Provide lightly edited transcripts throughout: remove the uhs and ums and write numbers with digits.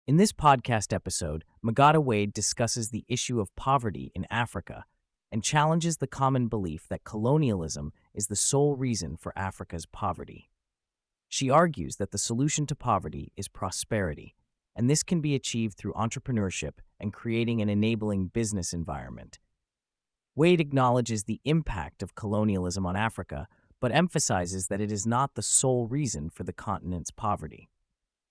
In this podcast episode, Magatte Wade discusses the issue of poverty in Africa and challenges the common belief that colonialism is the sole reason for Africa's poverty. She argues that the solution to poverty is prosperity, and this can be achieved through entrepreneurship and creating an enabling business environment. Wade acknowledges the impact of colonialism on Africa, but emphasizes that it is not the sole reason for the continent's poverty.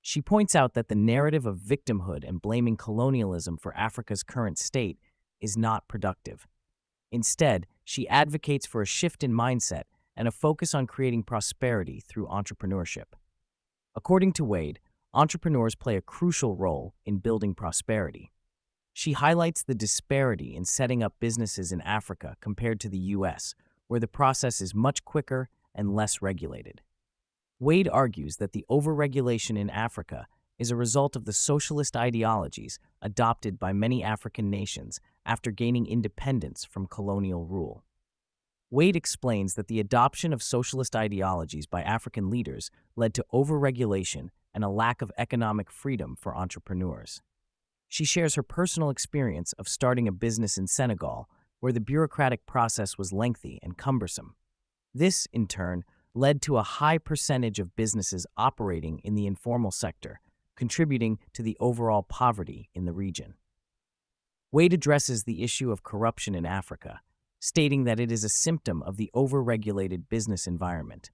She points out that the narrative of victimhood and blaming colonialism for Africa's current state is not productive. Instead, she advocates for a shift in mindset and a focus on creating prosperity through entrepreneurship. According to Wade, entrepreneurs play a crucial role in building prosperity. She highlights the disparity in setting up businesses in Africa compared to the U.S., where the process is much quicker and less regulated. Wade argues that the overregulation in Africa is a result of the socialist ideologies adopted by many African nations after gaining independence from colonial rule. Wade explains that the adoption of socialist ideologies by African leaders led to overregulation and a lack of economic freedom for entrepreneurs. She shares her personal experience of starting a business in Senegal, where the bureaucratic process was lengthy and cumbersome. This, in turn, led to a high percentage of businesses operating in the informal sector, contributing to the overall poverty in the region. Wade addresses the issue of corruption in Africa, stating that it is a symptom of the overregulated business environment.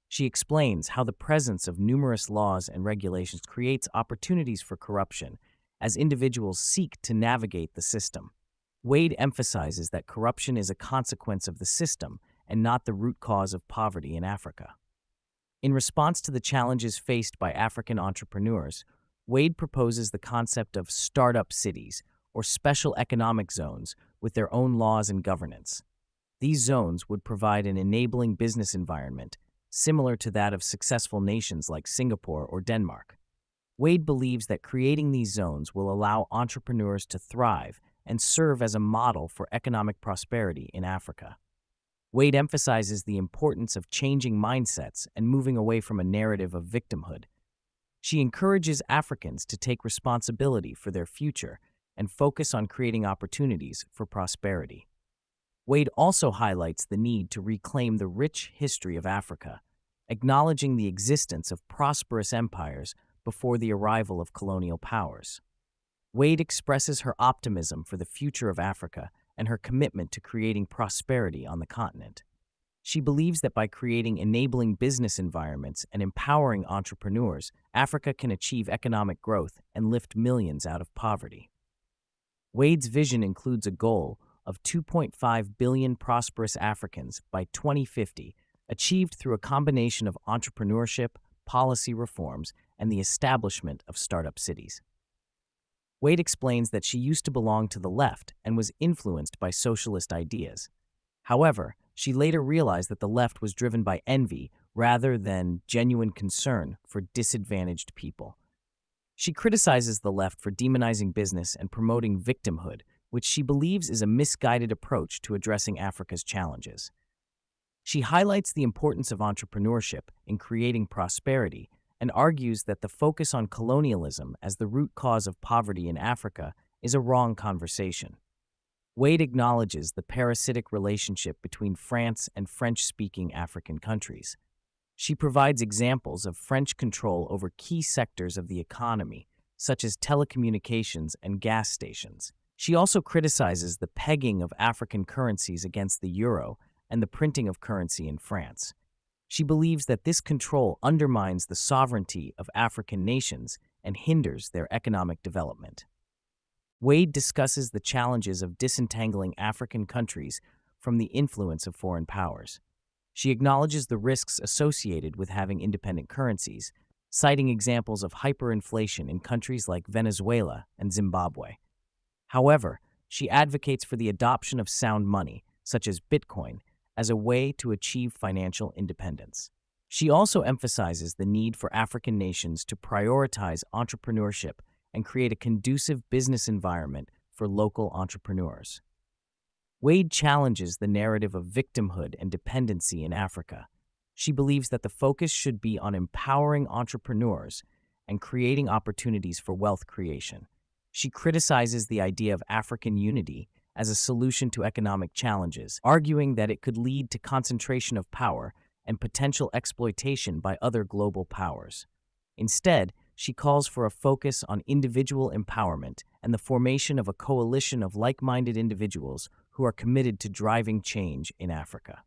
She explains how the presence of numerous laws and regulations creates opportunities for corruption as individuals seek to navigate the system. Wade emphasizes that corruption is a consequence of the system and not the root cause of poverty in Africa. In response to the challenges faced by African entrepreneurs, Wade proposes the concept of startup cities, or special economic zones, with their own laws and governance. These zones would provide an enabling business environment, similar to that of successful nations like Singapore or Denmark. Wade believes that creating these zones will allow entrepreneurs to thrive and serve as a model for economic prosperity in Africa. Wade emphasizes the importance of changing mindsets and moving away from a narrative of victimhood. She encourages Africans to take responsibility for their future and focus on creating opportunities for prosperity. Wade also highlights the need to reclaim the rich history of Africa, acknowledging the existence of prosperous empires before the arrival of colonial powers. Wade expresses her optimism for the future of Africa and her commitment to creating prosperity on the continent. She believes that by creating enabling business environments and empowering entrepreneurs, Africa can achieve economic growth and lift millions out of poverty. Wade's vision includes a goal of 2.5 billion prosperous Africans by 2050, achieved through a combination of entrepreneurship, policy reforms, and the establishment of startup cities. Wade explains that she used to belong to the left and was influenced by socialist ideas. However, she later realized that the left was driven by envy rather than genuine concern for disadvantaged people. She criticizes the left for demonizing business and promoting victimhood, which she believes is a misguided approach to addressing Africa's challenges. She highlights the importance of entrepreneurship in creating prosperity and argues that the focus on colonialism as the root cause of poverty in Africa is a wrong conversation. Wade acknowledges the parasitic relationship between France and French-speaking African countries. She provides examples of French control over key sectors of the economy, such as telecommunications and gas stations. She also criticizes the pegging of African currencies against the euro and the printing of currency in France. She believes that this control undermines the sovereignty of African nations and hinders their economic development. Wade discusses the challenges of disentangling African countries from the influence of foreign powers. She acknowledges the risks associated with having independent currencies, citing examples of hyperinflation in countries like Venezuela and Zimbabwe. However, she advocates for the adoption of sound money, such as Bitcoin, as a way to achieve financial independence. She also emphasizes the need for African nations to prioritize entrepreneurship and create a conducive business environment for local entrepreneurs. Wade challenges the narrative of victimhood and dependency in Africa. She believes that the focus should be on empowering entrepreneurs and creating opportunities for wealth creation. She criticizes the idea of African unity as a solution to economic challenges, arguing that it could lead to concentration of power and potential exploitation by other global powers. Instead, she calls for a focus on individual empowerment and the formation of a coalition of like-minded individuals who are committed to driving change in Africa.